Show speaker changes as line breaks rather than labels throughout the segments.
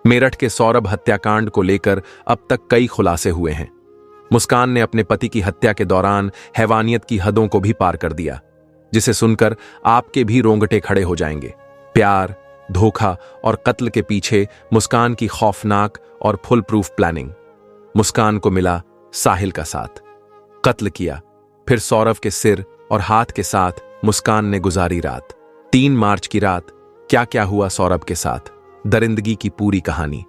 मेरठ के सौरभ हत्याकांड को लेकर अब तक कई खुलासे हुए हैं। मुस्कान ने अपने पति की हत्या के दौरान हैवानियत की हदों को भी पार कर दिया, जिसे सुनकर आपके भी रोंगटे खड़े हो जाएंगे। प्यार, धोखा और कत्ल के पीछे मुस्कान की खौफनाक और फुल प्रूफ प्लानिंग। मुस्कान को मिला साहिल का साथ, कत्ल किया, फिर सौरभ के सिर और हाथ के साथ मुस्कान ने गुजारी रात। 3 मार्च की रात क्या क्या हुआ सौरभ के साथ, दरिंदगी की पूरी कहानी।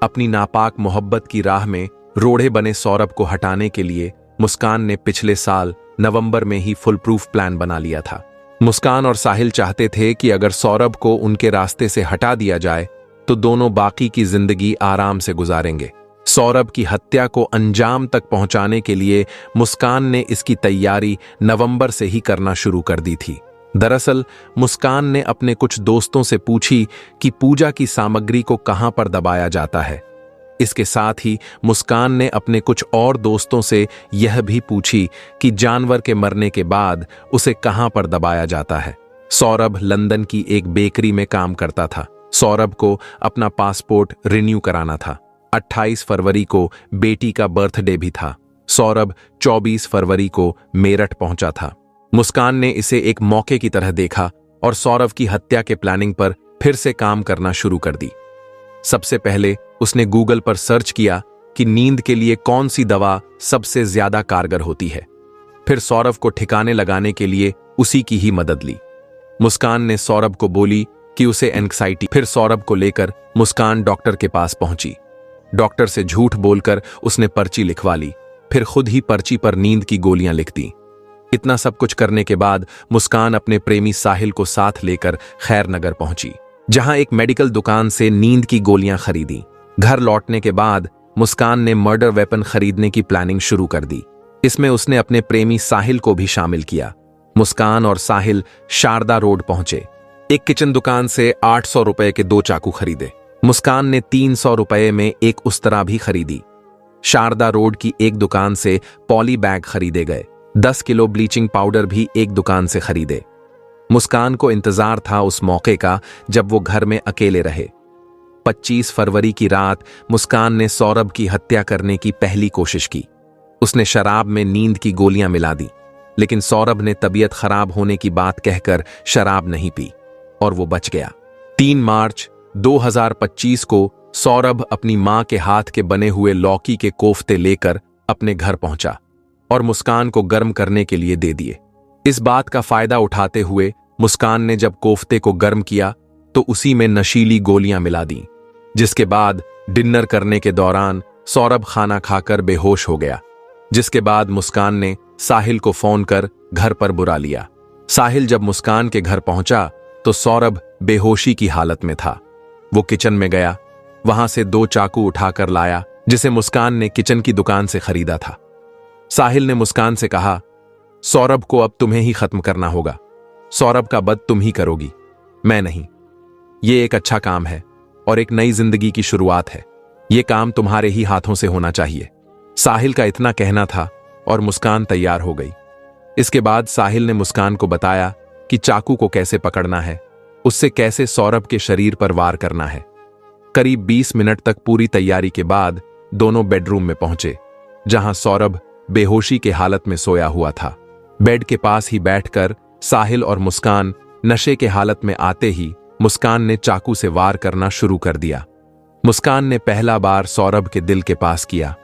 अपनी नापाक मोहब्बत की राह में रोड़े बने सौरभ को हटाने के लिए मुस्कान ने पिछले साल नवंबर में ही फुल प्रूफ प्लान बना लिया था। मुस्कान और साहिल चाहते थे कि अगर सौरभ को उनके रास्ते से हटा दिया जाए तो दोनों बाकी की जिंदगी आराम से गुजारेंगे। सौरभ की हत्या को अंजाम तक पहुंचाने के लिए मुस्कान ने इसकी तैयारी नवंबर से ही करना शुरू कर दी थी। दरअसल मुस्कान ने अपने कुछ दोस्तों से पूछी कि पूजा की सामग्री को कहां पर दबाया जाता है। इसके साथ ही मुस्कान ने अपने कुछ और दोस्तों से यह भी पूछी कि जानवर के मरने के बाद उसे कहां पर दबाया जाता है। सौरभ लंदन की एक बेकरी में काम करता था। सौरभ को अपना पासपोर्ट रिन्यू कराना था। 28 फरवरी को बेटी का बर्थडे भी था। सौरभ 24 फरवरी को मेरठ पहुंचा था। मुस्कान ने इसे एक मौके की तरह देखा और सौरभ की हत्या के प्लानिंग पर फिर से काम करना शुरू कर दी। सबसे पहले उसने गूगल पर सर्च किया कि नींद के लिए कौन सी दवा सबसे ज्यादा कारगर होती है। फिर सौरभ को ठिकाने लगाने के लिए उसी की ही मदद ली। मुस्कान ने सौरभ को बोली कि उसे एंग्जाइटी। फिर सौरभ को लेकर मुस्कान डॉक्टर के पास पहुंची। डॉक्टर से झूठ बोलकर उसने पर्ची लिखवा ली, फिर खुद ही पर्ची पर नींद की गोलियां लिख दी। इतना सब कुछ करने के बाद मुस्कान अपने प्रेमी साहिल को साथ लेकर खैरनगर पहुंची, जहां एक मेडिकल दुकान से नींद की गोलियां खरीदी। घर लौटने के बाद मुस्कान ने मर्डर वेपन खरीदने की प्लानिंग शुरू कर दी। इसमें उसने अपने प्रेमी साहिल को भी शामिल किया। मुस्कान और साहिल शारदा रोड पहुंचे। एक किचन दुकान से 800 रुपए के 2 चाकू खरीदे। मुस्कान ने 300 रुपए में एक उस्तरा भी खरीदी। शारदा रोड की एक दुकान से पॉली बैग खरीदे गए। 10 किलो ब्लीचिंग पाउडर भी एक दुकान से खरीदे। मुस्कान को इंतजार था उस मौके का जब वो घर में अकेले रहे। 25 फरवरी की रात मुस्कान ने सौरभ की हत्या करने की पहली कोशिश की। उसने शराब में नींद की गोलियां मिला दी, लेकिन सौरभ ने तबीयत खराब होने की बात कहकर शराब नहीं पी और वो बच गया। 3 मार्च 2025 को सौरभ अपनी मां के हाथ के बने हुए लौकी के कोफ्ते लेकर अपने घर पहुंचा और मुस्कान को गर्म करने के लिए दे दिए। इस बात का फायदा उठाते हुए मुस्कान ने जब कोफ्ते को गर्म किया तो उसी में नशीली गोलियां मिला दी, जिसके बाद डिनर करने के दौरान सौरभ खाना खाकर बेहोश हो गया। जिसके बाद मुस्कान ने साहिल को फोन कर घर पर बुला लिया। साहिल जब मुस्कान के घर पहुंचा तो सौरभ बेहोशी की हालत में था। वो किचन में गया, वहां से 2 चाकू उठाकर लाया, जिसे मुस्कान ने किचन की दुकान से खरीदा था। साहिल ने मुस्कान से कहा, सौरभ को अब तुम्हें ही खत्म करना होगा। सौरभ का बद तुम ही करोगी, मैं नहीं। ये एक अच्छा काम है और एक नई जिंदगी की शुरुआत है। ये काम तुम्हारे ही हाथों से होना चाहिए। साहिल का इतना कहना था और मुस्कान तैयार हो गई। इसके बाद साहिल ने मुस्कान को बताया कि चाकू को कैसे पकड़ना है, उससे कैसे सौरभ के शरीर पर वार करना है। करीब 20 मिनट तक पूरी तैयारी के बाद दोनों बेडरूम में पहुंचे, जहां सौरभ बेहोशी के हालत में सोया हुआ था। बेड के पास ही बैठकर साहिल और मुस्कान नशे के हालत में आते ही मुस्कान ने चाकू से वार करना शुरू कर दिया। मुस्कान ने पहला बार सौरभ के दिल के पास किया।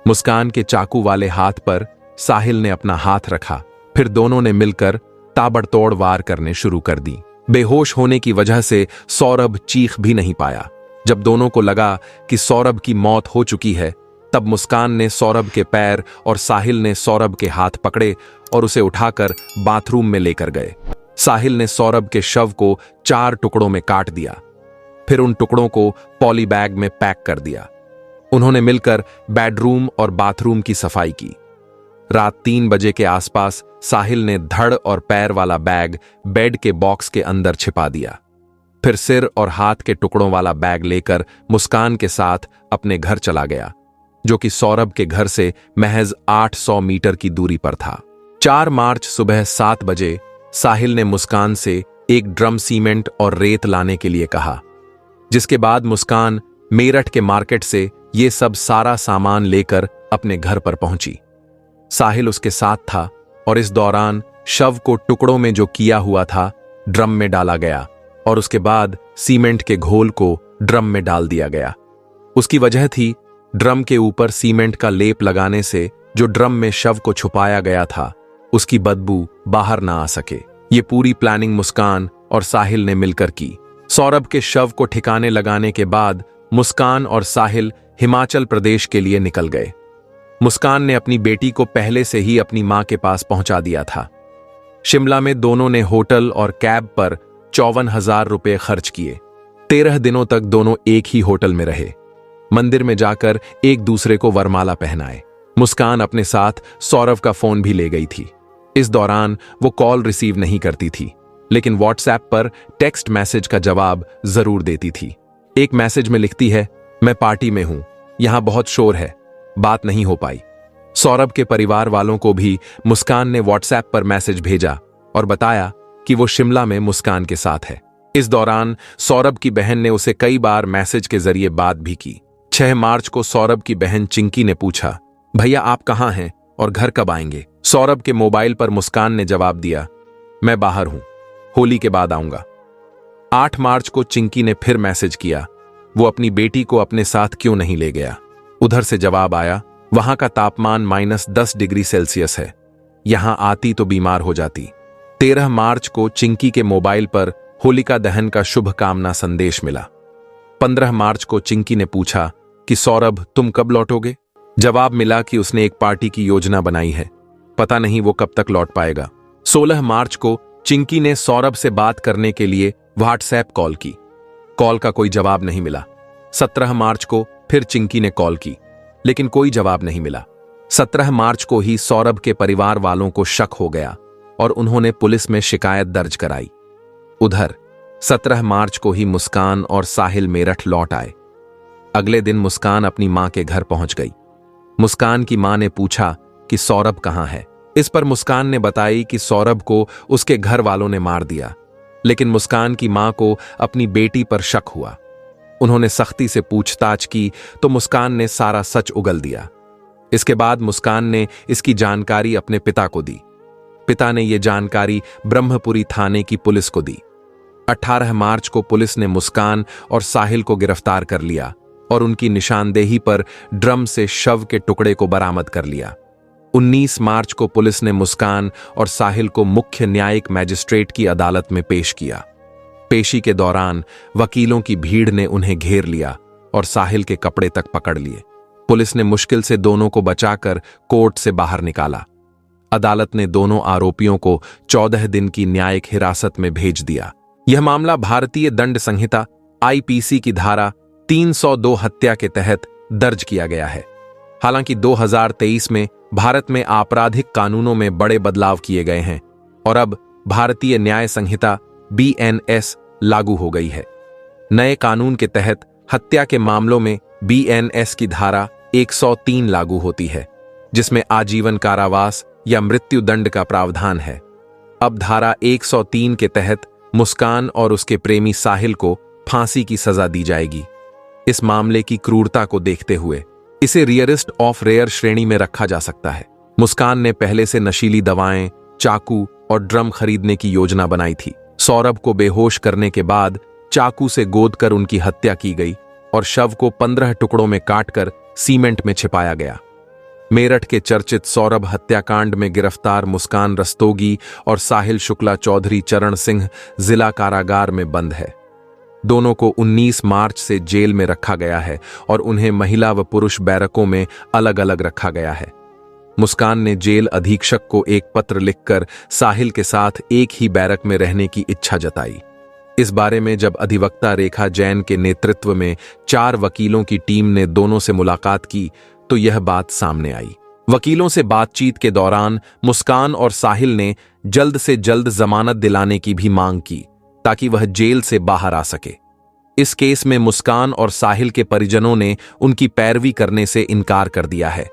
मुस्कान के चाकू वाले हाथ पर साहिल ने अपना हाथ रखा, फिर दोनों ने मिलकर ताबड़तोड़ वार करने शुरू कर दी। बेहोश होने की वजह से सौरभ चीख भी नहीं पाया। जब दोनों को लगा कि सौरभ की मौत हो चुकी है, तब मुस्कान ने सौरभ के पैर और साहिल ने सौरभ के हाथ पकड़े और उसे उठाकर बाथरूम में लेकर गए। साहिल ने सौरभ के शव को 4 टुकड़ों में काट दिया, फिर उन टुकड़ों को पॉली बैग में पैक कर दिया। उन्होंने मिलकर बेडरूम और बाथरूम की सफाई की। रात 3 बजे के आसपास साहिल ने धड़ और पैर वाला बैग बेड के बॉक्स के अंदर छिपा दिया। फिर सिर और हाथ के टुकड़ों वाला बैग लेकर मुस्कान के साथ अपने घर चला गया, जो कि सौरभ के घर से महज 800 मीटर की दूरी पर था। 4 मार्च सुबह 7 बजे साहिल ने मुस्कान से एक ड्रम सीमेंट और रेत लाने के लिए कहा, जिसके बाद मुस्कान मेरठ के मार्केट से ये सब सारा सामान लेकर अपने घर पर पहुंची। साहिल उसके साथ था और इस दौरान शव को टुकड़ों में जो किया हुआ था ड्रम में डाला गया और उसके बाद सीमेंट के घोल को ड्रम में डाल दिया गया। उसकी वजह थी ड्रम के ऊपर सीमेंट का लेप लगाने से जो ड्रम में शव को छुपाया गया था उसकी बदबू बाहर ना आ सके। ये पूरी प्लानिंग मुस्कान और साहिल ने मिलकर की। सौरभ के शव को ठिकाने लगाने के बाद मुस्कान और साहिल हिमाचल प्रदेश के लिए निकल गए। मुस्कान ने अपनी बेटी को पहले से ही अपनी मां के पास पहुंचा दिया था। शिमला में दोनों ने होटल और कैब पर 54,000 रुपए खर्च किए। 13 दिनों तक दोनों एक ही होटल में रहे। मंदिर में जाकर एक दूसरे को वरमाला पहनाए। मुस्कान अपने साथ सौरभ का फोन भी ले गई थी। इस दौरान वो कॉल रिसीव नहीं करती थी, लेकिन व्हाट्सएप पर टेक्स्ट मैसेज का जवाब जरूर देती थी। एक मैसेज में लिखती है, मैं पार्टी में हूं, यहां बहुत शोर है, बात नहीं हो पाई। सौरभ के परिवार वालों को भी मुस्कान ने व्हाट्सएप पर मैसेज भेजा और बताया कि वो शिमला में मुस्कान के साथ है। इस दौरान सौरभ की बहन ने उसे कई बार मैसेज के जरिए बात भी की। 6 मार्च को सौरभ की बहन चिंकी ने पूछा, भैया आप कहां हैं और घर कब आएंगे? सौरभ के मोबाइल पर मुस्कान ने जवाब दिया, मैं बाहर हूं, होली के बाद आऊंगा। 8 मार्च को चिंकी ने फिर मैसेज किया, वो अपनी बेटी को अपने साथ क्यों नहीं ले गया? उधर से जवाब आया, वहां का तापमान -10 डिग्री सेल्सियस है, यहां आती तो बीमार हो जाती। 13 मार्च को चिंकी के मोबाइल पर होलिका दहन का शुभ कामना संदेश मिला। 15 मार्च को चिंकी ने पूछा कि सौरभ तुम कब लौटोगे? जवाब मिला कि उसने एक पार्टी की योजना बनाई है, पता नहीं वो कब तक लौट पाएगा। 16 मार्च को चिंकी ने सौरभ से बात करने के लिए व्हाट्सएप कॉल की। कॉल का कोई जवाब नहीं मिला। 17 मार्च को फिर चिंकी ने कॉल की, लेकिन कोई जवाब नहीं मिला। 17 मार्च को ही सौरभ के परिवार वालों को शक हो गया और उन्होंने पुलिस में शिकायत दर्ज कराई। उधर 17 मार्च को ही मुस्कान और साहिल मेरठ लौट आए। अगले दिन मुस्कान अपनी मां के घर पहुंच गई। मुस्कान की मां ने पूछा कि सौरभ कहां है। इस पर मुस्कान ने बताई कि सौरभ को उसके घर वालों ने मार दिया, लेकिन मुस्कान की मां को अपनी बेटी पर शक हुआ। उन्होंने सख्ती से पूछताछ की तो मुस्कान ने सारा सच उगल दिया। इसके बाद मुस्कान ने इसकी जानकारी अपने पिता को दी। पिता ने यह जानकारी ब्रह्मपुरी थाने की पुलिस को दी। 18 मार्च को पुलिस ने मुस्कान और साहिल को गिरफ्तार कर लिया और उनकी निशानदेही पर ड्रम से शव के टुकड़े को बरामद कर लिया। 19 मार्च को पुलिस ने मुस्कान और साहिल को मुख्य न्यायिक मैजिस्ट्रेट की अदालत में पेश किया। पेशी के दौरान वकीलों की भीड़ ने उन्हें घेर लिया और साहिल के कपड़े तक पकड़ लिए। पुलिस ने मुश्किल से दोनों को बचाकर कोर्ट से बाहर निकाला। अदालत ने दोनों आरोपियों को 14 दिन की न्यायिक हिरासत में भेज दिया। यह मामला भारतीय दंड संहिता IPC की धारा 302 हत्या के तहत दर्ज किया गया है। हालांकि 2023 में भारत में आपराधिक कानूनों में बड़े बदलाव किए गए हैं और अब भारतीय न्याय संहिता BNS लागू हो गई है। नए कानून के तहत हत्या के मामलों में BNS की धारा 103 लागू होती है, जिसमें आजीवन कारावास या मृत्यु दंड का प्रावधान है। अब धारा 103 के तहत मुस्कान और उसके प्रेमी साहिल को फांसी की सजा दी जाएगी। इस मामले की क्रूरता को देखते हुए इसे रियरिस्ट ऑफ रेयर श्रेणी में रखा जा सकता है। मुस्कान ने पहले से नशीली दवाएं, चाकू और ड्रम खरीदने की योजना बनाई थी। सौरभ को बेहोश करने के बाद चाकू से गोदकर उनकी हत्या की गई और शव को 15 टुकड़ों में काटकर सीमेंट में छिपाया गया। मेरठ के चर्चित सौरभ हत्याकांड में गिरफ्तार मुस्कान रस्तोगी और साहिल शुक्ला चौधरी चरण सिंह जिला कारागार में बंद है। दोनों को 19 मार्च से जेल में रखा गया है और उन्हें महिला व पुरुष बैरकों में अलग अलग रखा गया है। मुस्कान ने जेल अधीक्षक को एक पत्र लिखकर साहिल के साथ एक ही बैरक में रहने की इच्छा जताई। इस बारे में जब अधिवक्ता रेखा जैन के नेतृत्व में 4 वकीलों की टीम ने दोनों से मुलाकात की तो यह बात सामने आई। वकीलों से बातचीत के दौरान मुस्कान और साहिल ने जल्द से जल्द जमानत दिलाने की भी मांग की ताकि वह जेल से बाहर आ सके। इस केस में मुस्कान और साहिल के परिजनों ने उनकी पैरवी करने से इनकार कर दिया है।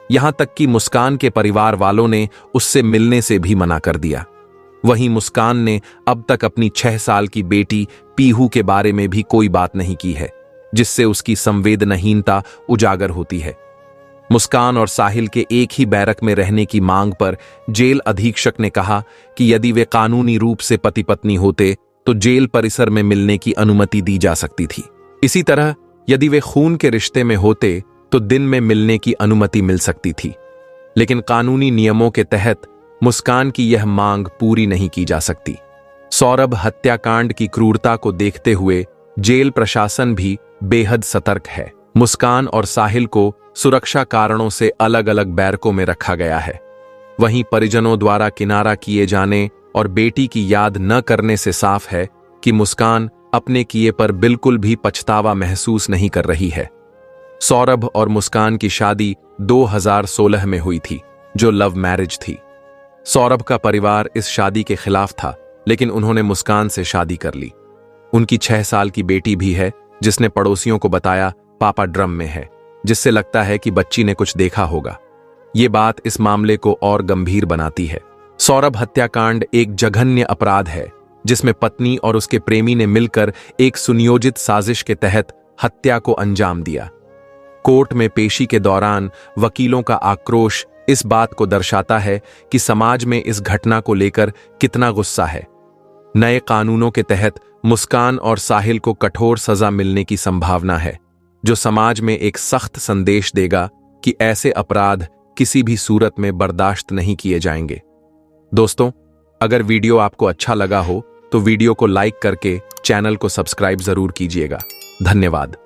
यहां तक कि मुस्कान के परिवार वालों ने उससे मिलने से भी मना कर दिया। वहीं मुस्कान ने अब तक अपनी 6 साल की बेटी पीहू के बारे में भी कोई बात नहीं की है। जिससे उसकी संवेदनहीनता उजागर होती है। मुस्कान और साहिल के एक ही बैरक में रहने की मांग पर जेल अधीक्षक ने कहा कि यदि वे कानूनी रूप से पति पत्नी होते तो जेल परिसर में मिलने की अनुमति दी जा सकती थी। इसी तरह यदि वे खून के रिश्ते में होते तो दिन में मिलने की अनुमति मिल सकती थी, लेकिन कानूनी नियमों के तहत मुस्कान की यह मांग पूरी नहीं की जा सकती। सौरभ हत्याकांड की क्रूरता को देखते हुए जेल प्रशासन भी बेहद सतर्क है। मुस्कान और साहिल को सुरक्षा कारणों से अलग अलग बैरकों में रखा गया है। वहीं परिजनों द्वारा किनारा किए जाने और बेटी की याद न करने से साफ है कि मुस्कान अपने किए पर बिल्कुल भी पछतावा महसूस नहीं कर रही है। सौरभ और मुस्कान की शादी 2016 में हुई थी, जो लव मैरिज थी। सौरभ का परिवार इस शादी के खिलाफ था, लेकिन उन्होंने मुस्कान से शादी कर ली। उनकी 6 साल की बेटी भी है, जिसने पड़ोसियों को बताया पापा ड्रम में है, जिससे लगता है कि बच्ची ने कुछ देखा होगा। ये बात इस मामले को और गंभीर बनाती है। सौरभ हत्याकांड एक जघन्य अपराध है, जिसमें पत्नी और उसके प्रेमी ने मिलकर एक सुनियोजित साजिश के तहत हत्या को अंजाम दिया। कोर्ट में पेशी के दौरान वकीलों का आक्रोश इस बात को दर्शाता है कि समाज में इस घटना को लेकर कितना गुस्सा है। नए कानूनों के तहत मुस्कान और साहिल को कठोर सजा मिलने की संभावना है, जो समाज में एक सख्त संदेश देगा कि ऐसे अपराध किसी भी सूरत में बर्दाश्त नहीं किए जाएंगे। दोस्तों, अगर वीडियो आपको अच्छा लगा हो तो वीडियो को लाइक करके चैनल को सब्सक्राइब जरूर कीजिएगा। धन्यवाद।